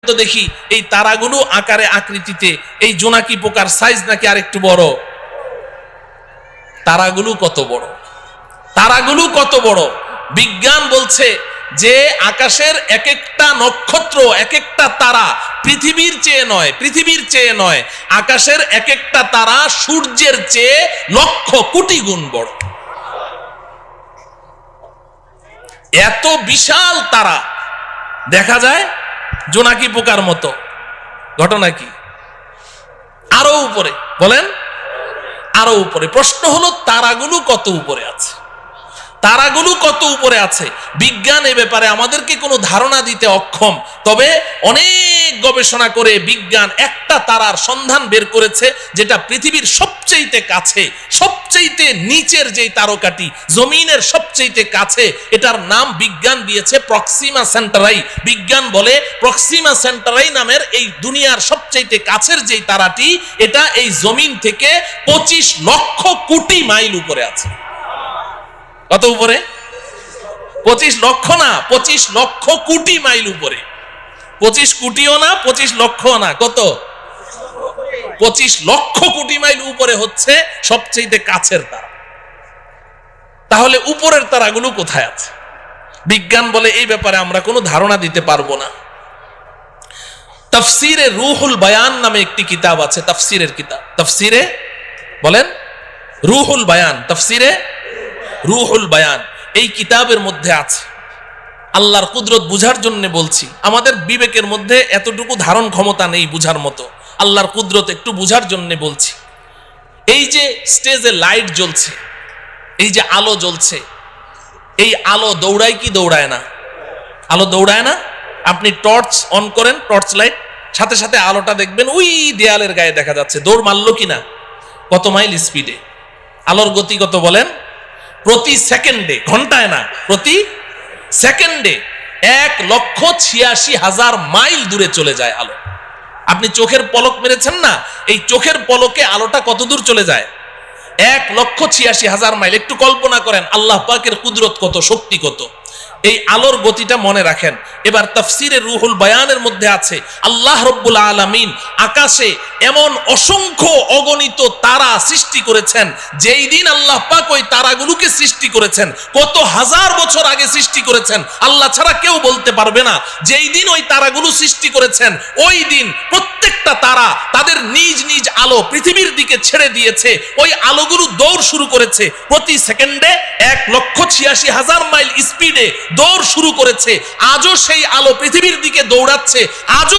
তো দেখি এই তারাগুলো আকারে আকৃতিতে এই জোনাকি পোকার সাইজ নাকি আরেকটু বড়। তারাগুলো কত বড়, তারাগুলো কত বড়। বিজ্ঞান বলছে যে আকাশের এক একটা নক্ষত্র, এক একটা তারা পৃথিবীর চেয়ে নয়, পৃথিবীর চেয়ে নয়, আকাশের এক একটা তারা সূর্যের চেয়ে লক্ষ কোটি গুণ বড়। এত বিশাল তারা দেখা যায় জোনাকি পোকার মতো। ঘটনা কি? আরো উপরে, বলেন আরো উপরে। প্রশ্ন হলো তারাগুলো কত উপরে আছে, তারাগুলো কত উপরে আছে। বিজ্ঞান এ ব্যাপারে আমাদেরকে কোনো ধারণা দিতে অক্ষম। তবে অনেক গবেষণা করে বিজ্ঞান একটা তারার সন্ধান বের করেছে যেটা পৃথিবীর সবচেয়ে কাছে, সবচেয়ে নিচের যেই তারকাটি জমিনের সবচেয়ে কাছে, এটার নাম বিজ্ঞান দিয়েছে প্রক্সিমা সেন্টারাই। বিজ্ঞান বলে প্রক্সিমা সেন্টারাই নামের এই দুনিয়ার সবচেয়ে কাছের যেই তারাটি, এটা এই জমিন থেকে 25 লক্ষ কোটি মাইল উপরে আছে। কত উপরে? 25 লক্ষ না, 25 লক্ষ কোটি মাইল উপরে। 25 কোটিও না, 25 লক্ষও না, কত? 25 লক্ষ কোটি মাইল উপরে হচ্ছে সবচেয়ে কাছের তারা। তাহলে উপরের তারাগুলো কোথায় আছে? বিজ্ঞান বলে এই ব্যাপারে আমরা কোনো ধারণা দিতে পারবো না। তাফসিরে রুহুল বায়ান নামে একটি কিতাব আছে, তাফসিরের কিতাব। তাফসিরে বলেন রুহুল বায়ান, তাফসিরে রুহুল বায়ান। এই কিতাবের মধ্যে আছে, আল্লাহর কুদরত বুঝার জন্য বলছি, আমাদের বিবেকের মধ্যে এতটুকু ধারণ ক্ষমতা নেই বুঝার মতো, আল্লাহর কুদরত একটু বুঝার জন্য বলছি। এই যে স্টেজে লাইট জ্বলছে, এই যে আলো জ্বলছে, এই আলো দৌড়ায় কি দৌড়ায় না? আলো দৌড়ায় না? আপনি টর্চ অন করেন, টর্চ লাইট, সাথে সাথে আলোটা দেখবেন ওই দেয়ালের গায়ে দেখা যাচ্ছে। দৌড় মারলো কিনা? কত মাইল স্পিডে? আলোর গতি কত বলেন? প্রতি সেকেন্ডে, ঘন্টায় না, প্রতি সেকেন্ডে 1,86,000 মাইল দূরে চলে যায় আলো। আপনি চোখের পলক মেরেছেন না, এই চোখের পলকে আলোটা কত দূর চলে যায়? 1,86,000 মাইল। একটু কল্পনা করেন আল্লাহ পাকের কুদরত কত, শক্তি কত। এই আলোর গতিটা মনে রাখেন। এবার তাফসিরে রুহুল বায়ানের মধ্যে আছে আল্লাহ রব্বুল আলামিন আকাশে এমন অসংখ্য অগণিত তারা সৃষ্টি করেছেন। যেই দিন আল্লাহ পাক ওই তারাগুলোকে সৃষ্টি করেছেন, কত হাজার বছর আগে সৃষ্টি করেছেন আল্লাহ ছাড়া কেউ বলতে পারবে না। যেই দিন ওই তারাগুলো সৃষ্টি করেছেন, ওই দিন প্রত্যেকটা তারা তাদের নিজ নিজ আলো পৃথিবীর দিকে ছেড়ে দিয়েছে। ওই আলোগুলো দৌড় শুরু করেছে প্রতি সেকেন্ডে 1,86,000 মাইল স্পিডে দৌড় শুরু করেছে। আজও সেই আলো পৃথিবীর দিকে দৌড়াচ্ছে, আজও